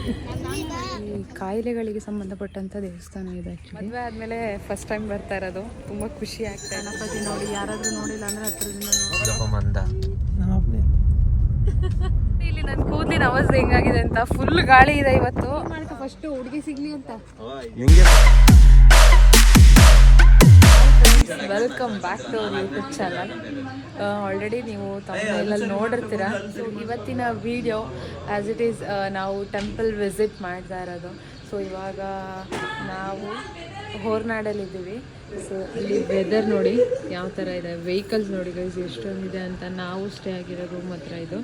ಈ ಕಾಯಿಲೆಗಳಿಗೆ ಸಂಬಂಧಪಟ್ಟಂಥ ದೇವಸ್ಥಾನ ಇದೆ. ಮದುವೆ ಆದಮೇಲೆ ಫಸ್ಟ್ ಟೈಮ್ ಬರ್ತಾ ಇರೋದು, ತುಂಬ ಖುಷಿ ಆಗ್ತದೆ. ಗಣಪತಿ ನೋಡಿ, ಯಾರಾದರೂ ನೋಡಿಲ್ಲ ಅಂದರೆ ಹತ್ರದಿಂದ ಇಲ್ಲಿ ನನ್ನ ಕೂದಲಿನ ಅವಸ್ಥೆ ಹೆಂಗಾಗಿದೆ ಅಂತ. ಫುಲ್ ಗಾಳಿ ಇದೆ ಇವತ್ತು. ಫಸ್ಟ್ ಹುಡುಗಿ ಸಿಗ್ಲಿ ಅಂತ. Welcome back to our YouTube channel. Already ನೀವು ತಮಿಳಲ್ಲಿ ನೋಡಿರ್ತೀರ. ಇವತ್ತಿನ ವಿಡಿಯೋ ಆ್ಯಸ್ ಇಟ್ ಈಸ್ ನಾವು ಟೆಂಪಲ್ ವಿಸಿಟ್ ಮಾಡ್ತಾ ಇರೋದು. ಸೊ ಇವಾಗ ನಾವು ಹೊರನಾಡಲ್ಲಿದ್ದೀವಿ. ಸೊ ಇಲ್ಲಿ ವೆದರ್ ನೋಡಿ ಯಾವ ಥರ ಇದೆ, ವೆಹಿಕಲ್ಸ್ ನೋಡಿ ಗೈಸ್ ಎಷ್ಟೊಂದಿದೆ ಅಂತ. ನಾವು ಸ್ಟೇ ಆಗಿರೋ ರೂಮ್ ಹತ್ರ ಇದು.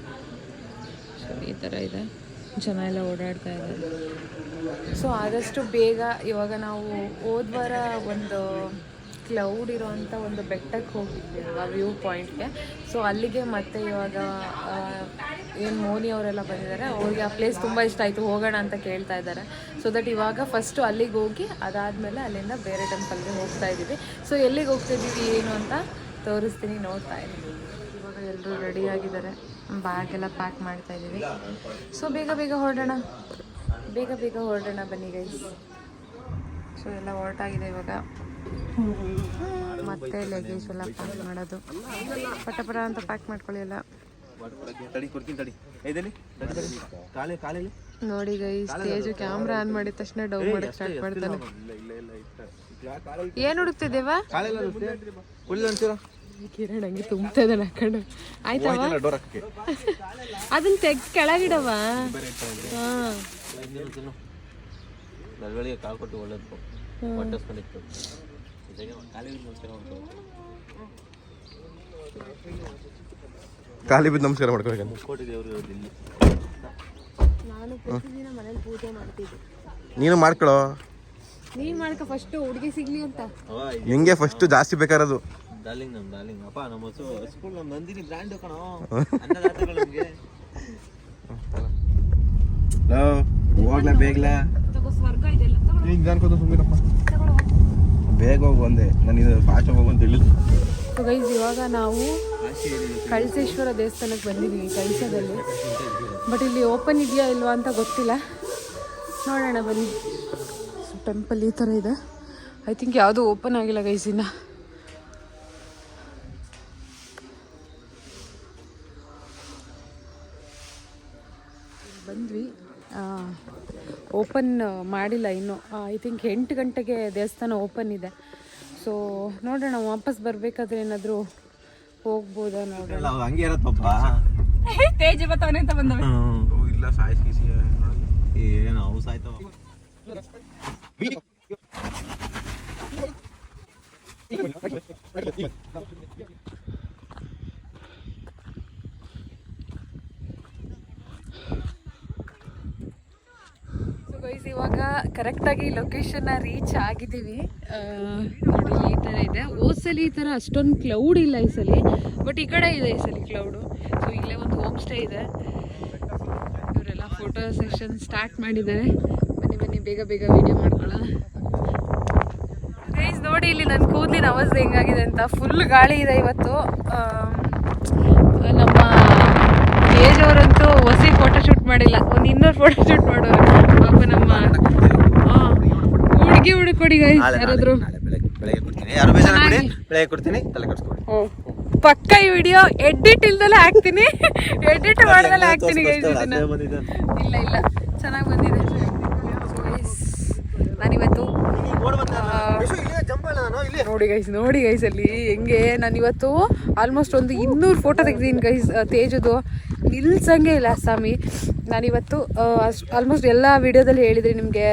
ಸೊ ಈ ಥರ ಇದೆ, ಜನ ಎಲ್ಲ ಓಡಾಡ್ತಾ ಇದ್ದಾರೆ. ಸೊ ಆದಷ್ಟು ಬೇಗ ಇವಾಗ ನಾವು ಹೋದ್ವಾರ ಒಂದು ಕ್ಲೌಡ್ ಇರೋವಂಥ ಒಂದು ಬೆಟ್ಟಕ್ಕೆ ಹೋಗಿದ್ವಿ ಅಲ್ವಾ, ವ್ಯೂ ಪಾಯಿಂಟ್ಗೆ. ಸೊ ಅಲ್ಲಿಗೆ ಮತ್ತೆ ಇವಾಗ ಏನು ಮೋನಿ ಅವರೆಲ್ಲ ಬಂದಿದ್ದಾರೆ, ಅವ್ರಿಗೆ ಆ ಪ್ಲೇಸ್ ತುಂಬ ಇಷ್ಟ ಆಯಿತು, ಹೋಗೋಣ ಅಂತ ಕೇಳ್ತಾ ಇದ್ದಾರೆ. ಸೊ ದಟ್ ಇವಾಗ ಫಸ್ಟು ಅಲ್ಲಿಗೆ ಹೋಗಿ ಅದಾದಮೇಲೆ ಅಲ್ಲಿಂದ ಬೇರೆ ಟೆಂಪಲ್ಗೆ ಹೋಗ್ತಾ ಇದ್ದೀವಿ. ಸೊ ಎಲ್ಲಿಗೆ ಹೋಗ್ತಾಯಿದ್ದೀವಿ ಏನು ಅಂತ ತೋರಿಸ್ತೀನಿ, ನೋಡ್ತಾ ಇದ್ದೀವಿ. ಇವಾಗ ಎಲ್ಲರೂ ರೆಡಿಯಾಗಿದ್ದಾರೆ, ಬ್ಯಾಗ್ ಎಲ್ಲ ಪ್ಯಾಕ್ ಮಾಡ್ತಾ ಇದ್ದೀವಿ. ಸೊ ಬೇಗ ಬೇಗ ಹೊರಡೋಣ ಬನ್ನಿ ಗೈಸ್. ಸೊ ಎಲ್ಲ ಹೊರಟಾಗಿದೆ ಇವಾಗ. ಮತ್ತೆ ಲಗೇಜ್ ಎಲ್ಲ ಪ್ಯಾಕ್ ಮಾಡೋದು, ಪಟ ಅಂತ ಪ್ಯಾಕ್ ಮಾಡ್ಕೊಳ್ಳಿ ಎಲ್ಲ. ನೋಡಿ ಗೈಸ್, ಸ್ಟೇಜ್ ಕ್ಯಾಮ್ರಾ ಆನ್ ಮಾಡಿದ ತಕ್ಷಣ ಡೌನ್ ಮಾಡಕ್ಕೆ ಸ್ಟಾರ್ಟ್ ಮಾಡ್ತಾನೆ. ಏನ್ ಹುಡುಕ್ತಿದ್ದೇವಾ? ಕಿರಣ್ ಹಂಗೆ ತುಂಬ್ತಾ ಇದ್ದಾನೆ ಹಾಕೊಂಡು. ಆಯ್ತವ, ಅದನ್ನ ತೆಗ್ದು ಕೆಳಗಿಡವ. ಖಾಲಿ ಬಿದ್ದು ನಮಸ್ಕಾರ ಮಾಡ್ಕೋಬೇಕು. ನಾನು ಪ್ರತಿದಿನ ಮನೇಲಿ ಪೂಜೆ ಮಾಡ್ತಿದ್ದೆ. ನೀನು ಮಾಡ್ಕೊಳ್ಳೋ. ನೀನ್ ಮಾಡ್ಕೊ ಫಸ್ಟ್, ಹುಡುಗಿ ಸಿಗ್ಲಿ ಅಂತ. ನಿಂಗೆ ಫಸ್ಟ್ ಜಾಸ್ತಿ ಬೇಕಾರದು. ಹೋಗ್ಲಾ ಬೇಗ್ಲಾ ಬೇಗ ಹೋಗಿ ಬಂದೆ. ನಾನು ಇದು ಫಾಸ್ಟ್ ಹೋಗು ಅಂತ ಹೇಳಿದ್ದು. ಸೊ ಗೈಸ್, ಇವಾಗ ನಾವು ಕಳಸೇಶ್ವರ ದೇವಸ್ಥಾನಕ್ಕೆ ಬಂದಿದ್ದೀವಿ, ಕಳಸದಲ್ಲಿ. ಬಟ್ ಇಲ್ಲಿ ಓಪನ್ ಇದೆಯಾ ಇಲ್ವಾ ಅಂತ ಗೊತ್ತಿಲ್ಲ, ನೋಡೋಣ ಬನ್ನಿ. ಟೆಂಪಲ್ ಈ ಥರ ಇದೆ. ಐ ಥಿಂಕ್ ಯಾವುದೂ ಓಪನ್ ಆಗಿಲ್ಲ ಗೈಸ್ ಇನ್ನು. ಬಂದ್ವಿ, ಓಪನ್ ಮಾಡಿಲ್ಲ ಇನ್ನು. ಐ ಥಿಂಕ್ 8 ಗಂಟೆಗೆ ದೇವಸ್ಥಾನ ಓಪನ್ ಇದೆ. ಸೊ ನೋಡೋಣ, ವಾಪಸ್ ಬರಬೇಕಾದ್ರೆ ಏನಾದರೂ ಹೋಗ್ಬೋದಾ ನೋಡೋಣ. ಹಂಗೆ ಇರತ್ತಪ್ಪ. ತೇಜ್ ಬತ್ತವನೆ ಅಂತ ಬಂದವೆ. ಇಲ್ಲ ಸಾಯಿಸಿ ಏನು ಅವು ಸಾಯ್ತವ. ಗೈಸ್, ಇವಾಗ ಕರೆಕ್ಟಾಗಿ ಲೊಕೇಶನ್ನ ರೀಚ್ ಆಗಿದ್ದೀವಿ. ನೋಡಿ ಈ ಥರ ಇದೆ. ಹೋದ್ಸಲಿ ಈ ಥರ ಅಷ್ಟೊಂದು ಕ್ಲೌಡ್ ಇಲ್ಲ ಈ ಸಲ, ಬಟ್ ಈ ಕಡೆ ಇದೆ ಈ ಸಲ ಕ್ಲೌಡು. ಸೊ ಇಲ್ಲೇ ಒಂದು ಹೋಮ್ ಸ್ಟೇ ಇದೆ. ಇವರೆಲ್ಲ ಫೋಟೋ ಸೆಷನ್ ಸ್ಟಾರ್ಟ್ ಮಾಡಿದ್ದಾರೆ. ಬನ್ನಿ ಬೇಗ ವೀಡಿಯೋ ಮಾಡ್ಕೊಳ್ಳೋಣ. ಗೈಸ್ ನೋಡಿ, ಇಲ್ಲಿ ನನ್ನ ಕೂದಲಿನ ಅವಸ್ಥೆ ಹೆಂಗಾಗಿದೆ ಅಂತ. ಫುಲ್ ಗಾಳಿ ಇದೆ ಇವತ್ತು. ನಮ್ಮ ಏಜ್ ಅವರಂತೂ ಹೊಸಿ ಫೋಟೋ ಶೂಟ್ ಮಾಡಿಲ್ಲ, ಒಂದು 200 ಫೋಟೋ ಶೂಟ್ ಮಾಡೋರು. ಪಾಪ ನಮ್ಮ ಹುಡುಗಿ ಹುಡುಕೊಡಿ ಗೈಸ್ ಯಾರಾದ್ರು. ಪಕ್ಕ ಈ ವಿಡಿಯೋ ಎಡಿಟ್ ಇಲ್ದಲ್ಲೇ ಹಾಕ್ತೀನಿ, ಎಡಿಟ್ ಮಾಡ್ದಲ್ಲೇ ಹಾಕ್ತೀನಿ ಗೈಸ್ ಇದನ್ನ. ಇಲ್ಲ ಚೆನ್ನಾಗಿ ಬಂದಿದೆ. ನಾನಿವತ್ತು ನೋಡಿ ಗೈಸ್ ಅಲ್ಲಿ ಹೆಂಗೆ ನಾನಿವತ್ತು ಆಲ್ಮೋಸ್ಟ್ ಒಂದು 200 ಫೋಟೋ ತೆಗ್ದಿದ್ದೀನಿ ಗೈಸ್. ತೇಜದು ನಿಲ್ಸಂಗೆ ಇಲ್ಲ ಸ್ವಾಮಿ. ನಾನಿವತ್ತು ಆಲ್ಮೋಸ್ಟ್ ಎಲ್ಲ ವಿಡಿಯೋದಲ್ಲಿ ಹೇಳಿದ್ರಿ ನಿಮಗೆ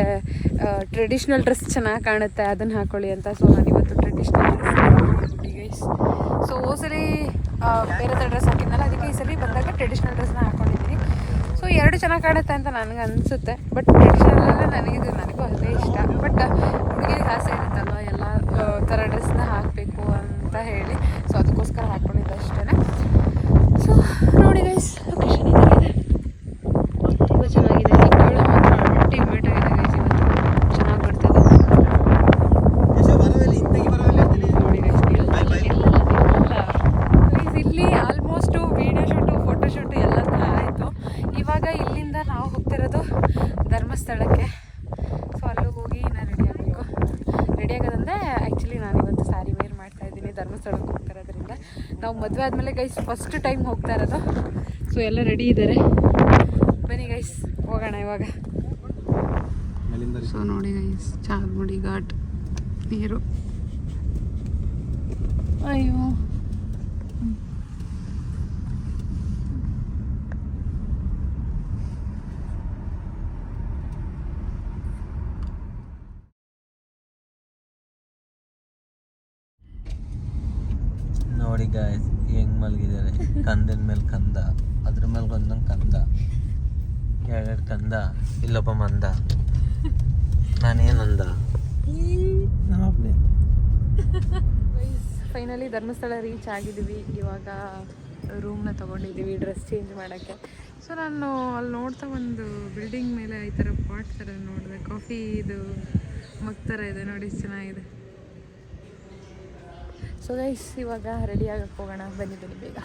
ಟ್ರೆಡಿಷ್ನಲ್ ಡ್ರೆಸ್ ಚೆನ್ನಾಗಿ ಕಾಣುತ್ತೆ, ಅದನ್ನು ಹಾಕೊಳ್ಳಿ ಅಂತ. ಸೊ ನಾನಿವತ್ತು ಟ್ರೆಡಿಷ್ನಲ್ ಡ್ರೆಸ್ ಗೈಸ್. ಸೊ ಹೋದ್ಸಲಿ ಬೇರೆ ಥರ ಡ್ರೆಸ್ ಹಾಕಿದ್ನಲ್ಲ, ಅದಕ್ಕೆ ಈ ಸಲ ಬಂದಾಗ ಟ್ರೆಡಿಷ್ನಲ್ ಡ್ರೆಸ್ನ ಹಾಕೊಂಡಿದ್ದೀನಿ. ಸೊ 2 ಚೆನ್ನಾಗಿ ಕಾಣುತ್ತೆ ಅಂತ ನನಗೆ ಅನಿಸುತ್ತೆ. ಬಟ್ ಟ್ರೆಡಿಷ್ನಲ್ ನನಗೂ ಅದೇ ಇಷ್ಟ. ಬಟ್ ಹುಡುಗಿಗೆ ಆಸೆ ಇರುತ್ತಲ್ವ ಎಲ್ಲ ಥರ ಡ್ರೆಸ್ನ ಹಾಕಬೇಕು ಅಂತ ಹೇಳಿ. ಸೊ ಅದಕ್ಕೋಸ್ಕರ ಹಾಕ್ಕೊಂಡಿದ್ದೆ ಅಷ್ಟೇ. ಸೊ ನೋಡಿ ಗೈಸ್, ಲೊಕೇಶನ್ ಇದಾಗಿದೆ, ತುಂಬ ಚೆನ್ನಾಗಿದೆ. ಗಾಳಿ ಮಾತ್ರ ಅಲ್ಟಿಮೇಟ್ ಆಗಿದೆ ಗೈಸ್. ಇವತ್ತು ಚೆನ್ನಾಗಿ ಬರ್ತದೆ ನೋಡಿ ಗೈಸ್. ಇಲ್ಲಿ almost video shoot photo shoot ಎಲ್ಲ ಆಯಿತು. ಇವಾಗ ಇಲ್ಲಿ ಇಲ್ಲಿಂದ ನಾವು ಹೋಗ್ತಿರೋದು ಧರ್ಮಸ್ಥಳಕ್ಕೆ. ಸೊ ಅಲ್ಲೂ ಹೋಗಿ ನಾನು ರೆಡಿ ಆಗಬೇಕು. ರೆಡಿ ಆಗೋದಂದರೆ ಆ್ಯಕ್ಚುಲಿ ನಾನು ಇವತ್ತು ಸ್ಯಾರಿ ವೇರ್ ಮಾಡ್ತಾ ಇದ್ದೀನಿ. ಧರ್ಮಸ್ಥಳಕ್ಕೆ ಹೋಗ್ತಾ ಇರೋದ್ರಿಂದ ನಾವು ಮದುವೆ ಆದಮೇಲೆ ಗೈಸ್ ಫಸ್ಟ್ ಟೈಮ್ ಹೋಗ್ತಾ ಇರೋದು. ಸೊ ಎಲ್ಲ ರೆಡಿ ಇದ್ದಾರೆ, ಬನ್ನಿ ಗೈಸ್ ಹೋಗೋಣ ಇವಾಗ. ಸೊ ನೋಡಿ ಗೈಸ್, ಚಾರ್ಮುಡಿ ಘಾಟ್ ನೀರು. ಅಯ್ಯೋ ನೋಡಿ ಗಾಯ್ಸ್ ಹೆಂಗ್ ಮಲಗಿದ್ದಾರೆ. ಕಂದಿನ ಮೇಲೆ ಕಂದ, ಅದ್ರ ಮೇಲೆ ಒಂದೊಂದು ಕಂದ, ಎರಡೆರಡು ಕಂದ, ಇಲ್ಲೊಬ್ಬ ಮಂದ, ನಾನೇನಂದ. ಫೈನಲಿ ಧರ್ಮಸ್ಥಳ ರೀಚ್ ಆಗಿದ್ದೀವಿ. ಇವಾಗ ರೂಮ್ನ ತೊಗೊಂಡಿದ್ದೀವಿ ಡ್ರೆಸ್ ಚೇಂಜ್ ಮಾಡೋಕ್ಕೆ. ಸೊ ನಾನು ಅಲ್ಲಿ ನೋಡ್ತಾ ಒಂದು ಬಿಲ್ಡಿಂಗ್ ಮೇಲೆ ಈ ಥರ ಪಾಟ್ ಥರ ನೋಡಿದೆ, ಕಾಫಿ ಇದು ಮಗ್ ಥರ ಇದೆ ನೋಡಿ, ಚೆನ್ನಾಗಿದೆ. ಸೊ ಗೈಸ್ ಇವಾಗ ರೆಡಿ ಆಗಕ್ಕೆ ಹೋಗೋಣ, ಬನ್ನಿ ಬೇಗ.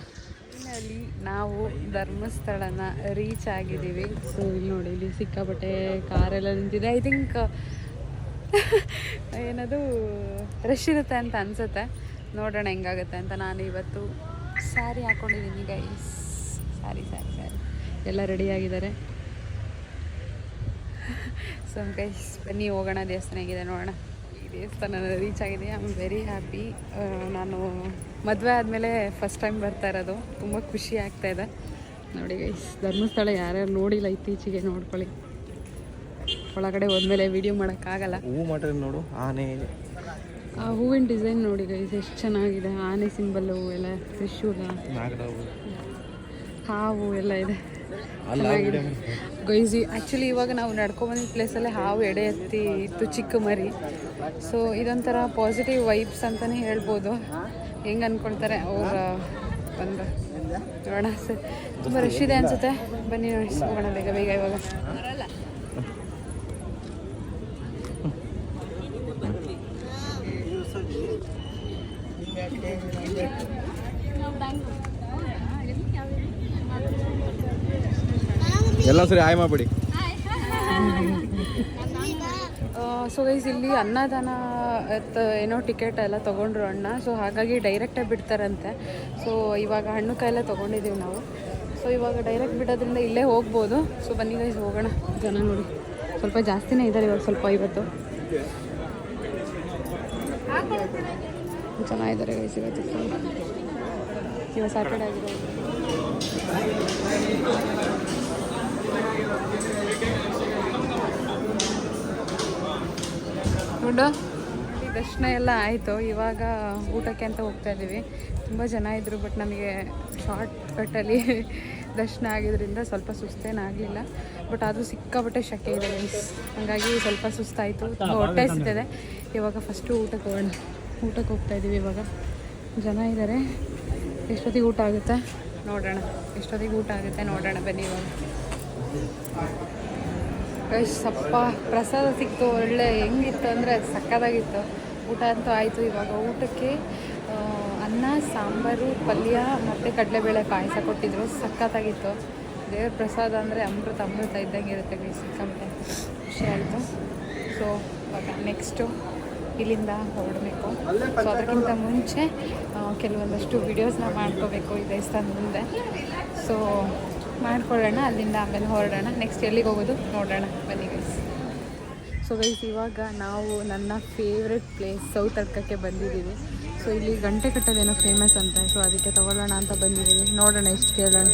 ಫೈನಲಿ ನಾವು ಧರ್ಮಸ್ಥಳನ ರೀಚ್ ಆಗಿದ್ದೀವಿ. ಸೊ ಇಲ್ಲಿ ನೋಡಿ, ಇಲ್ಲಿ ಸಿಕ್ಕಾಪಟ್ಟೆ ಕಾರೆಲ್ಲ ನಿಂತಿದೆ. ಐ ಥಿಂಕ್ ಏನದು ರಶ್ ಇರುತ್ತೆ ಅಂತ ಅನಿಸುತ್ತೆ. ನೋಡೋಣ ಹೆಂಗಾಗುತ್ತೆ ಅಂತ. ನಾನು ಇವತ್ತು ಸ್ಯಾರಿ ಹಾಕ್ಕೊಂಡಿದ್ದೀನಿ ಗೈಸ್. ಸ್ಯಾರಿ ಎಲ್ಲ ರೆಡಿಯಾಗಿದ್ದಾರೆ. ಸೊ ಗೈಸ್ ಬನ್ನಿ ಹೋಗೋಣ. ದೇವಸ್ಥಾನ ಹೇಗಿದೆ ನೋಡೋಣ. ಈ ದೇವಸ್ಥಾನ ರೀಚ್ ಆಗಿದೆ. I am very happy. ನಾನು ಮದುವೆ ಆದಮೇಲೆ ಫಸ್ಟ್ ಟೈಮ್ ಬರ್ತಾ ಇರೋದು. ತುಂಬ ಖುಷಿ ಆಗ್ತಾಯಿದೆ. ನೋಡಿ ಗೈಸ್, ಧರ್ಮಸ್ಥಳ ಯಾರ್ಯಾರು ನೋಡಿಲ್ಲ ಇತ್ತೀಚೆಗೆ ನೋಡ್ಕೊಳ್ಳಿ. ಒಳಗಡೆ ಹೋದ್ಮೇಲೆ ವಿಡಿಯೋ ಮಾಡೋಕ್ಕಾಗಲ್ಲ. ಹೂ ಮಾಡ್ರಿ ನೋಡು, ಆನೆ. ಆ ಹೂವಿನ ಡಿಸೈನ್ ನೋಡಿ ಗೈಸ್, ಎಷ್ಟು ಚೆನ್ನಾಗಿದೆ. ಆನೆ ಸಿಂಬಲ್ಲು ಎಲ್ಲ, ತ್ರಿಶೂಲ, ಹಾವು ಎಲ್ಲ ಇದೆ, ಚೆನ್ನಾಗಿದೆ ಗೈಸ್. ಆ್ಯಕ್ಚುಲಿ ಇವಾಗ ನಾವು ನಡ್ಕೊಂಬಂದಿದ್ದ ಪ್ಲೇಸಲ್ಲೇ ಹಾವು ಎಡೆ ಎತ್ತಿ ಇತ್ತು, ಚಿಕ್ಕ ಮರಿ. ಸೊ ಇದೊಂಥರ ಪಾಸಿಟಿವ್ ವೈಬ್ಸ್ ಅಂತಲೇ ಹೇಳ್ಬೋದು. ಹೆಂಗೆ ಅಂದ್ಕೊಳ್ತಾರೆ ಅವ್ರ ಬಂದು ನೋಡೋಣ. ಸರ್ ತುಂಬ ರಶ್ ಇದೆ ಅನಿಸುತ್ತೆ. ಬನ್ನಿ ನೋಡಿ, ಹೋಗೋಣ ಬೇಗ ಇವಾಗ. ಎಲ್ಲ ಸರಿ ಆಯ್ ಮಾಡ್ಬಿಡಿ. ಸೊ ಗೈಸ್ ಇಲ್ಲಿ ಅನ್ನದಾನ ಏನೋ ಟಿಕೆಟ್ ಎಲ್ಲ ತೊಗೊಂಡ್ರು ಅಣ್ಣ. ಸೊ ಹಾಗಾಗಿ ಡೈರೆಕ್ಟಾಗಿ ಬಿಡ್ತಾರಂತೆ. ಸೊ ಇವಾಗ ಹಣ್ಣು ಕಾಯೆಲ್ಲ ತೊಗೊಂಡಿದ್ದೀವಿ ನಾವು. ಸೊ ಇವಾಗ ಡೈರೆಕ್ಟ್ ಬಿಡೋದ್ರಿಂದ ಇಲ್ಲೇ ಹೋಗ್ಬೋದು. ಸೊ ಬನ್ನಿ ಗೈಸ್ ಹೋಗೋಣ. ಜನ ನೋಡಿ ಸ್ವಲ್ಪ ಜಾಸ್ತಿನೇ ಇದ್ದಾರೆ ಇವಾಗ, ಸ್ವಲ್ಪ ಇವತ್ತು ಚೆನ್ನಾಗಿದ್ದಾರೆ ಗೈಸ್. ಇವತ್ತು ಇವಾಗ ಸ್ಯಾಟರ್ಡೇ ಆಗಿದೆ. ನೋಡು, ದರ್ಶನ ಎಲ್ಲ ಆಯಿತು. ಇವಾಗ ಊಟಕ್ಕೆ ಅಂತ ಹೋಗ್ತಾ ಇದ್ದೀವಿ. ತುಂಬ ಜನ ಇದ್ದರು, ಬಟ್ ನಮಗೆ ಶಾರ್ಟ್ ಕಟ್ಟಲ್ಲಿ ದರ್ಶನ ಆಗಿದ್ದರಿಂದ ಸ್ವಲ್ಪ ಸುಸ್ತೇನಾಗಲಿಲ್ಲ. ಬಟ್ ಆದರೂ ಸಿಕ್ಕಾಪಟ್ಟೆ ಶಕೆ ಇದೆ ಗೈಸ್, ಹಾಗಾಗಿ ಸ್ವಲ್ಪ ಸುಸ್ತಾಯಿತು, ತುಂಬ ಹೊಟ್ಟೆ ಹಸಿತಿದೆ. ಇವಾಗ ಫಸ್ಟು ಊಟಕ್ಕೆ ಹೋಗ್ತಾ ಇದ್ದೀವಿ. ಇವಾಗ ಜನ ಇದ್ದಾರೆ. ಎಷ್ಟೊತ್ತಿಗೆ ಊಟ ಆಗುತ್ತೆ ನೋಡೋಣ. ಬನ್ನಿ ಇವಾಗ. ಸಪ್ಪ ಪ್ರಸಾದ ಸಿಕ್ತು, ಒಳ್ಳೆ ಹೆಂಗಿತ್ತು ಅಂದರೆ ಸಕ್ಕತ್ತಾಗಿತ್ತು. ಊಟ ಅಂತೂ ಆಯಿತು. ಇವಾಗ ಊಟಕ್ಕೆ ಅನ್ನ, ಸಾಂಬಾರು, ಪಲ್ಯ ಮತ್ತು ಕಡಲೆಬೇಳೆ ಪಾಯಸ ಕೊಟ್ಟಿದ್ರು. ಸಕ್ಕತ್ತಾಗಿತ್ತು. ದೇವ್ರ ಪ್ರಸಾದ ಅಂದರೆ ಅಮೃತ ಇದ್ದಂಗೆ ಇರುತ್ತೆ ಗೈಸ್. ಸಿಕ್ಕಾಪಟ್ಟೆ ಖುಷಿ ಆಯಿತು. ಸೊ ಇವಾಗ ನೆಕ್ಸ್ಟು ಇಲ್ಲಿಂದ ಹೊರಡಬೇಕು. ಸೊ ಅದಕ್ಕಿಂತ ಮುಂಚೆ ಕೆಲವೊಂದಷ್ಟು ವಿಡಿಯೋಸ್ನ ಮಾಡ್ಕೋಬೇಕು ಈ ದೇವಸ್ಥಾನದ ಮುಂದೆ. ಸೊ ಮಾಡ್ಕೊಳ್ಳೋಣ, ಅಲ್ಲಿಂದ ಆಮೇಲೆ ಹೊರಡೋಣ. ನೆಕ್ಸ್ಟ್ ಎಲ್ಲಿಗೆ ಹೋಗೋದು ನೋಡೋಣ, ಬನ್ನಿ ಗೈಸ್. ಸೊ ಗೈಸ್ ಇವಾಗ ನಾವು ನನ್ನ ಫೇವ್ರೆಟ್ ಪ್ಲೇಸ್ ಸೌತ್ ಅಡ್ಕಕ್ಕೆ ಬಂದಿದ್ದೀವಿ. ಸೊ ಇಲ್ಲಿ ಗಂಟೆ ಕಟ್ಟೋದೇನೋ ಫೇಮಸ್ ಅಂತ. ಸೊ ಅದಕ್ಕೆ ತೊಗೊಳ್ಳೋಣ ಅಂತ ಬಂದಿದ್ದೀವಿ. ನೋಡೋಣ ಎಷ್ಟು ಕೇಳೋಣ.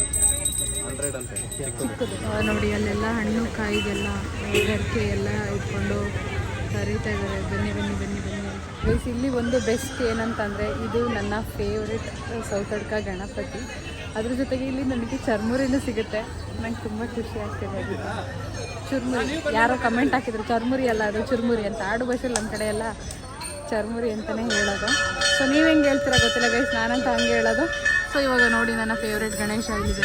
ಚಿಕ್ಕದು ನೋಡಿ, ಅಲ್ಲೆಲ್ಲ ಹಣ್ಣು ಕಾಯಿಗೆಲ್ಲ ಗರಿಕೆ ಎಲ್ಲ ಇಟ್ಕೊಂಡು ಕರೀತಾ ಇದ್ದಾರೆ. ಬನ್ನಿ ಗೈಸ್, ಇಲ್ಲಿ ಒಂದು ಬೆಸ್ಟ್ ಏನಂತಂದರೆ, ಇದು ನನ್ನ ಫೇವ್ರೆಟ್ ಸೌತ್ ಅಡ್ಕ ಗಣಪತಿ. ಅದ್ರ ಜೊತೆಗೆ ಇಲ್ಲಿ ನನಗೆ ಚರ್ಮುರಿನೂ ಸಿಗುತ್ತೆ. ನಂಗೆ ತುಂಬ ಖುಷಿ ಆಗ್ತಿದೆ. ಚುರ್ಮುರಿ ಯಾರೋ ಕಮೆಂಟ್ ಹಾಕಿದ್ರು, ಚರ್ಮುರಿ ಅಲ್ಲ ಅದು ಚುರ್ಮುರಿ ಅಂತ. ಆಡು ಭಾಷೆಯಲ್ಲಿ ನಮ್ಮ ಕಡೆ ಎಲ್ಲ ಚರ್ಮುರಿ ಅಂತಲೇ ಹೇಳೋದು. ಸೊ ನೀವು ಹೆಂಗೆ ಹೇಳ್ತೀರಾ ಗೊತ್ತಿಲ್ಲ ಗೈಸ್, ನಾನಂತ ಹಂಗೆ ಹೇಳೋದು. ಸೊ ಇವಾಗ ನೋಡಿ, ನನ್ನ ಫೇವ್ರೆಟ್ ಗಣೇಶ ಇಲ್ಲಿದೆ.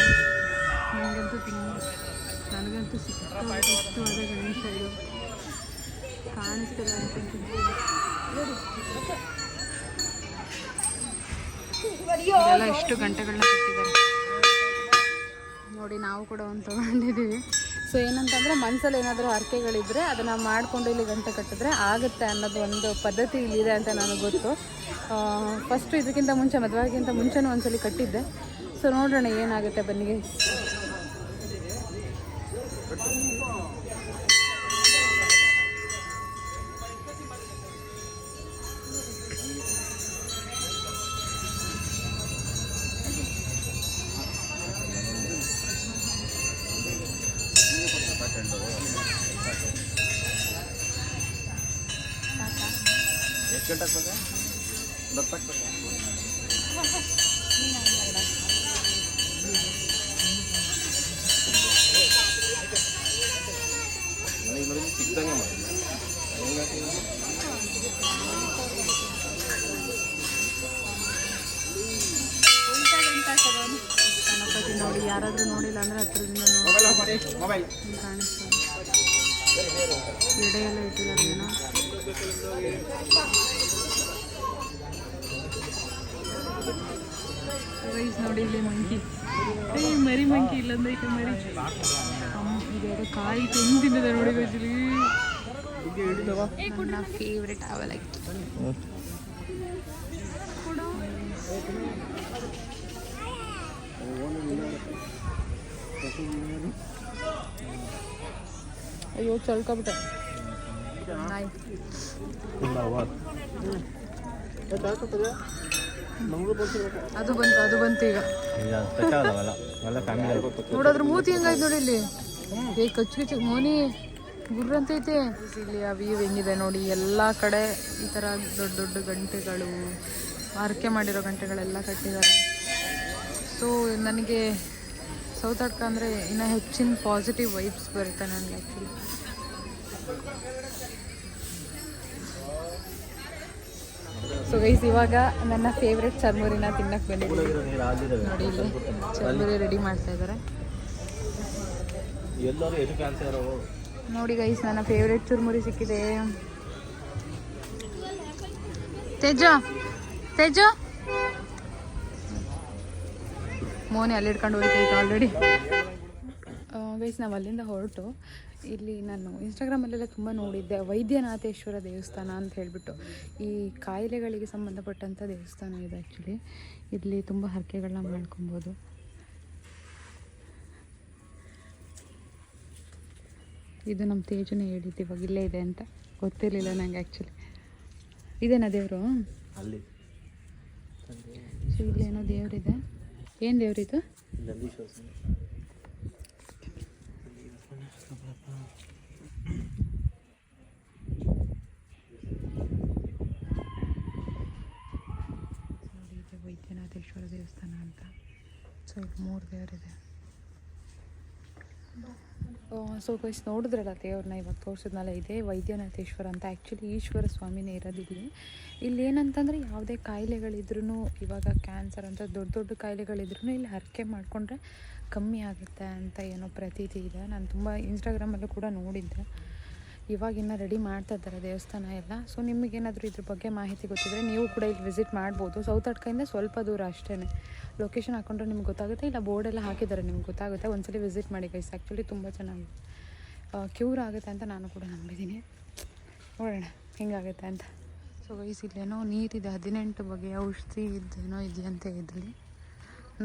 ನನಗಂತೂ ಸಿಕ್ಕಾಪಟ್ಟೆ ಇಷ್ಟವಾದ ಗಣೇಶ ಇದು. ಕಾಣಿಸ್ತಿಲ್ಲ ಅನ್ಕೊಂತಿದ್ವಿ. ಇದೆಲ್ಲ ಎಷ್ಟು ಗಂಟೆಗಳನ್ನ ಕೊಟ್ಟಿದ್ದಾರೆ ನೋಡಿ. ನಾವು ಕೂಡ ಒಂದು ತೊಗೊಂಡಿದ್ದೀವಿ. ಸೊ ಏನಂತಂದರೆ ಮನಸ್ಸಲ್ಲಿ ಏನಾದರೂ ಹರಕೆಗಳಿದ್ದರೆ ಅದನ್ನು ಮಾಡಿಕೊಂಡು ಇಲ್ಲಿ ಗಂಟೆ ಕಟ್ಟಿದ್ರೆ ಆಗುತ್ತೆ ಅನ್ನೋದು ಒಂದು ಪದ್ಧತಿ ಇಲ್ಲಿದೆ ಅಂತ ನನಗೆ ಗೊತ್ತು. ಫಸ್ಟು ಇದಕ್ಕಿಂತ ಮುಂಚೆ ಮದುವೆಗಿಂತ ಮುಂಚೆನೂ ಒಂದ್ಸಲಿ ಕಟ್ಟಿದ್ದೆ. ಸೊ ನೋಡೋಣ ಏನಾಗುತ್ತೆ ಬನ್ನಿ. ಗಣಪತಿ ನೋಡಿ, ಯಾರಾದರೂ ನೋಡಿಲ್ಲ ಅಂದರೆ ಹತ್ರದಿಂದ ನೋಡಿ ಕಾಣಿಸ್ತಾರೆ. ಎಡೆ ಎಲ್ಲ ಇಟ್ಟಿದ್ದಾರೆ ಏನೋ. ವೈಸ್ ನೋಡಿ ಇಲ್ಲಿ ಮಂಕಿ, ಮರಿ ಮಂಕಿ ಇಲ್ಲಂದ್ರೆ ಇದು ಮರಿ ಇದೆರಡು ಕಾಯಿ ತಿಂದಿದೆ ನೋಡಿ ಗೊತ್ತಿಲ್ಲ. ನನ್ನ ಫೇವ್ರೆಟ್ ಅವಲಕ್ಕಿ. ಅಯ್ಯೋ ಚಳ್ಕೊಬಿಟ್ಟೆ. ಅದು ಬಂತು ಈಗ. ನೋಡೋದ್ರ ಮೂತಿ ಹೆಂಗಾಯ್ತು ನೋಡಿ ಇಲ್ಲಿ. ಕಚ್ಚು ಮೋನಿ ಗುರ್ರಂತೈತೆ. ಇಲ್ಲಿ ಆ ವ್ಯೂ ಹೆಂಗಿದೆ ನೋಡಿ. ಎಲ್ಲ ಕಡೆ ಈ ಥರ ದೊಡ್ಡ ದೊಡ್ಡ ಗಂಟೆಗಳು, ಹರಕೆ ಮಾಡಿರೋ ಗಂಟೆಗಳೆಲ್ಲ ಕಟ್ಟಿದ್ದಾರೆ. ಸೊ ನನಗೆ ಸೌತಾಡ್ಕ ಅಂದರೆ ಇನ್ನೂ ಹೆಚ್ಚಿನ ಪಾಸಿಟಿವ್ ವೈಬ್ಸ್ ಬರುತ್ತೆ ನನಗೆ ಆ್ಯಕ್ಚುಲಿ. ಸೊ ಗೈಸ್ ಇವಾಗ ನನ್ನ ಫೇವ್ರೆಟ್ ಚರ್ಮುರಿನ ತಿನ್ನಕ್ಕೆ ಬಂದಿದ್ದೀವಿ. ನೋಡಿ ಇಲ್ಲಿ ಚರ್ಮುರಿ ರೆಡಿ ಮಾಡ್ತಾ ಇದ್ದಾರೆ ನೋಡಿ ಗೈಸ್. ನನ್ನ ಫೇವ್ರೆಟ್ ಚುರ್ಮುರಿ ಸಿಕ್ಕಿದೆ. ತೇಜು ಮೋನಿ ಅಲ್ಲಿ ಇಟ್ಕೊಂಡು ಹೋಗ್ತೈತೆ ಆಲ್ರೆಡಿ. ಗೈಸ್ ನಾವು ಅಲ್ಲಿಂದ ಹೊರಟು ಇಲ್ಲಿ ನಾನು ಇನ್ಸ್ಟಾಗ್ರಾಮಲ್ಲೆಲ್ಲ ತುಂಬ ನೋಡಿದ್ದೆ, ವೈದ್ಯನಾಥೇಶ್ವರ ದೇವಸ್ಥಾನ ಅಂತ ಹೇಳಿಬಿಟ್ಟು. ಈ ಕಾಯಿಲೆಗಳಿಗೆ ಸಂಬಂಧಪಟ್ಟಂಥ ದೇವಸ್ಥಾನ ಇದೆ ಆ್ಯಕ್ಚುಲಿ. ಇಲ್ಲಿ ತುಂಬ ಹರಕೆಗಳನ್ನ ಮಾಡ್ಕೊಬೋದು. ಇದು ನಮ್ಮ ತೇಜನೇ ಹೇಳಿದ್ದು ಇವಾಗ ಇಲ್ಲೇ ಇದೆ ಅಂತ. ಗೊತ್ತಿರಲಿಲ್ಲ ನನಗೆ ಆ್ಯಕ್ಚುಲಿ. ಇದೇನಾ ದೇವರು? ಸೊ ಇಲ್ಲೇನೋ ದೇವರಿದೆ. ಏನು ದೇವರಿದು? ವೈದ್ಯನಾಥೇಶ್ವರ ದೇವಸ್ಥಾನ ಅಂತ. ಸೊ ಇಲ್ಲಿ 3 ದೇವರಿದೆ. ಸೊ ಗೈಸ್ ನೋಡಿದ್ರಲ್ಲ ದೇವ್ರನ್ನ ಇವಾಗ ತೋರಿಸಿದ್ನಲ್ಲ, ಇದೇ ವೈದ್ಯನಾಥೇಶ್ವರ ಅಂತ. ಆ್ಯಕ್ಚುಲಿ ಈಶ್ವರ ಸ್ವಾಮಿನೇ ಇರೋದಿಲ್ಲಿ. ಇಲ್ಲಿ ಏನಂತಂದರೆ ಯಾವುದೇ ಕಾಯಿಲೆಗಳಿದ್ರೂ, ಇವಾಗ ಕ್ಯಾನ್ಸರ್ ಅಂತ ದೊಡ್ಡ ದೊಡ್ಡ ಕಾಯಿಲೆಗಳಿದ್ರೂ ಇಲ್ಲಿ ಹರಕೆ ಮಾಡಿಕೊಂಡ್ರೆ ಕಮ್ಮಿ ಆಗುತ್ತೆ ಅಂತ ಏನೋ ಪ್ರತೀತಿ ಇದೆ. ನಾನು ತುಂಬ ಇನ್ಸ್ಟಾಗ್ರಾಮಲ್ಲೂ ಕೂಡ ನೋಡಿದ್ದೆ. ಇವಾಗ ಇನ್ನೂ ರೆಡಿ ಮಾಡ್ತಾ ಇದ್ದಾರೆ ದೇವಸ್ಥಾನ ಎಲ್ಲ. ಸೊ ನಿಮಗೇನಾದರೂ ಇದ್ರ ಬಗ್ಗೆ ಮಾಹಿತಿ ಗೊತ್ತಿದ್ರೆ ನೀವು ಕೂಡ ಇಲ್ಲಿ ವಿಸಿಟ್ ಮಾಡ್ಬೋದು. ಸೌತಾಡ್ಕಯಿಂದ ಸ್ವಲ್ಪ ದೂರ ಅಷ್ಟೇ. ಲೊಕೇಶನ್ ಹಾಕೊಂಡ್ರೆ ನಿಮ್ಗೆ ಗೊತ್ತಾಗುತ್ತೆ, ಇಲ್ಲ ಬೋರ್ಡೆಲ್ಲ ಹಾಕಿದ್ದಾರೆ ನಿಮ್ಗೆ ಗೊತ್ತಾಗುತ್ತೆ. ಒಂದ್ಸಲಿ ವಿಸಿಟ್ ಮಾಡಿ ಗೈಸ್. ಆ್ಯಕ್ಚುಲಿ ತುಂಬ ಚೆನ್ನಾಗಿ ಕ್ಯೂರ್ ಆಗುತ್ತೆ ಅಂತ ನಾನು ಕೂಡ ನಂಬಿದ್ದೀನಿ. ನೋಡೋಣ ಹೆಂಗಾಗುತ್ತೆ ಅಂತ. ಸೊ ಗೈಸ್ ಇಲ್ಲೇನೋ ನೀರಿದೆ, 18 ಬಗೆಯ ಔಷಧಿ ಇದ್ದೇನೋ ಇದೆಯಂತೆ ಇದರಲ್ಲಿ.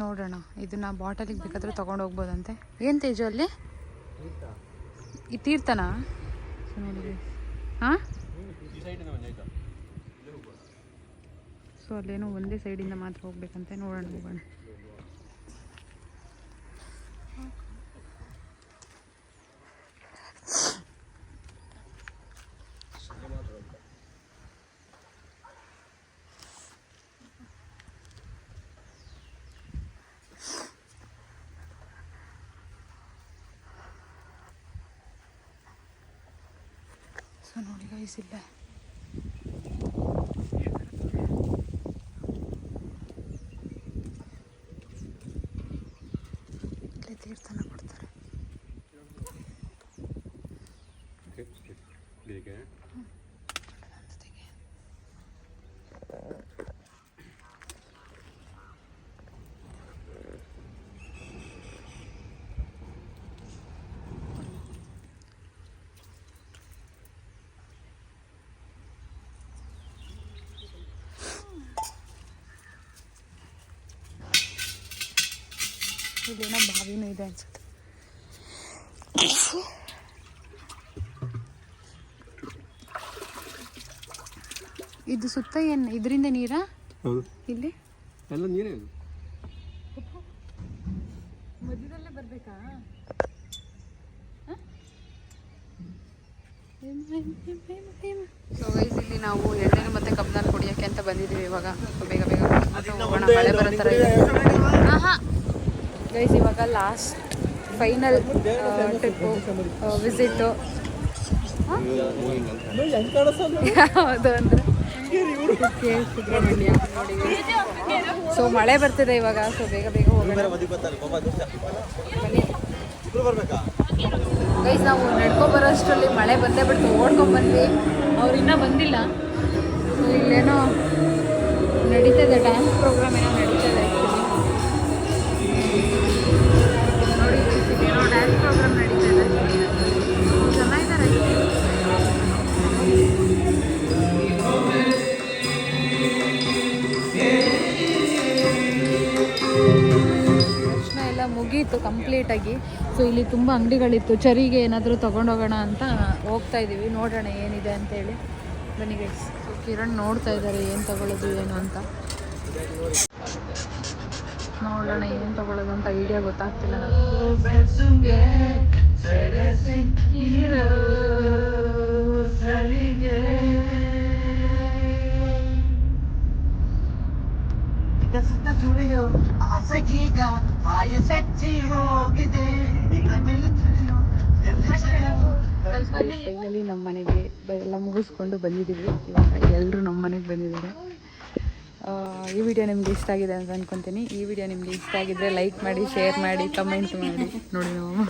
ನೋಡೋಣ, ಇದನ್ನು ಬಾಟಲಿಗೆ ಬೇಕಾದರೆ ತೊಗೊಂಡು ಹೋಗ್ಬೋದಂತೆ. ಏನು ತೇಜು ಅಲ್ಲಿ ಈ ತೀರ್ಥನಾ? ಸೊ ನೋಡಿ ಹಾಂ, ಸೊ ಅಲ್ಲೇನೋ ಒಂದೇ ಸೈಡಿಂದ ಮಾತ್ರ ಹೋಗ್ಬೇಕಂತೆ. ನೋಡೋಣ ಹೋಗೋಣ. ಸೊ ನೋಡಿ ಗೈಸ್ ಇಲ್ಲ ಇಲ್ಲೇ ತೀರ್ಥನ ಕೊಡ್ತಾರೆ. ಇಲ್ಲೇನೋ ಬಾವಿನೂ ಇದೆ ಅನ್ಸುತ್ತೆ. ಇದು ಸುತ್ತ ಏನು ಇದರಿಂದ ನೀರಾ? ಹೌದು, ಇಲ್ಲಿ ಎಲ್ಲ ನೀರೇ ಇದು. ಮಧ್ಯದಲ್ಲೇ ಬರಬೇಕಾ? ಸೊ ಗೈಸ್, ಇಲ್ಲಿ ನಾವು ಎಣ್ಣೆನು ಮತ್ತು ಕಬ್ಬನ್ನ ಕುಡಿಯೋಕ್ಕೆ ಅಂತ ಬಂದಿದ್ದೀವಿ ಇವಾಗ. ಬೇಗ ಬೇಗ ಹೋಗೋಣ, ಮಳೆ ಬರೋ ಥರ ಇದೆ. ಗೈಸ್, ಇವಾಗ ಲಾಸ್ಟ್ ಫೈನಲ್ ಟ್ರಿಪ್ಪು ವಿಸಿಟ್ಟು. ಯಾವುದು ಅಂದರೆ ಸುಬ್ರಹ್ಮಣ್ಯ ನೋಡಿ. ಸೊ ಮಳೆ ಬರ್ತಿದೆ ಇವಾಗ, ಸೊ ಬೇಗ ಬೇಗ ಹೋಗೋಣ. ಗೈಸ್, ನಾವು ನಡ್ಕೊಬರೋಷ್ಟರಲ್ಲಿ ಮಳೆ ಬಂದೇ ಬಿಡ್ತು, ಓಡ್ಕೊಂಡ್ಬಂದ್ವಿ. ಅವ್ರು ಇನ್ನೂ ಬಂದಿಲ್ಲ. ಸೊ ಇಲ್ಲೇನೋ ನಡೀತದೆ, ಡ್ಯಾನ್ಸ್ ಪ್ರೋಗ್ರಾಮ್ ಏನೋ ನಡೀತದೆ ಆ್ಯಕ್ಚುಲಿ. ನೋಡಿ ಗೈಸ್, ಇಲ್ಲೇನೋ ಡ್ಯಾನ್ಸ್ ಪ್ರೋಗ್ರಾಮ್ ನಡೀತದೆ, ಚೆನ್ನಾಗಿದ್ದಾರೆ. ದರ್ಶನ ಎಲ್ಲ ಮುಗೀತು ಕಂಪ್ಲೀಟಾಗಿ. ಸೊ ಇಲ್ಲಿ ತುಂಬ ಅಂಗಡಿಗಳಿತ್ತು, ಚರಿಗೆ ಏನಾದರೂ ತೊಗೊಂಡೋಗೋಣ ಅಂತ ಹೋಗ್ತಾ ಇದ್ದೀವಿ. ನೋಡೋಣ ಏನಿದೆ ಅಂತೇಳಿ. ಬನ್ನಿ ಗೈಸ್. ಸೊ ಕಿರಣ್ ನೋಡ್ತಾ ಇದ್ದಾರೆ ಏನು ತೊಗೊಳ್ಳೋದು ಏನು ಅಂತ. ನೋಡೋಣ ಏನು ತೊಗೊಳ್ಳೋದು ಅಂತ ಐಡಿಯಾ ಗೊತ್ತಾಗ್ತಿಲ್ಲ ಫೈನಲಿ ನಮ್ಮ ಮನೆಗೆ ಎಲ್ಲ ಮುಗಿಸ್ಕೊಂಡು ಬಂದಿದ್ದೀವಿ. ಇವಾಗ ಎಲ್ಲರೂ ನಮ್ಮ ಮನೆಗೆ ಬಂದಿದ್ದಾರೆ. ಈ ವಿಡಿಯೋ ನಿಮ್ಗೆ ಇಷ್ಟ ಆಗಿದೆ ಅಂತ ಅಂದ್ಕೊತೀನಿ. ಈ ವಿಡಿಯೋ ನಿಮಗೆ ಇಷ್ಟ ಆಗಿದ್ರೆ ಲೈಕ್ ಮಾಡಿ, ಶೇರ್ ಮಾಡಿ, ಕಮೆಂಟ್ ಮಾಡಿ. ನೋಡಿ ನಮ್ಮ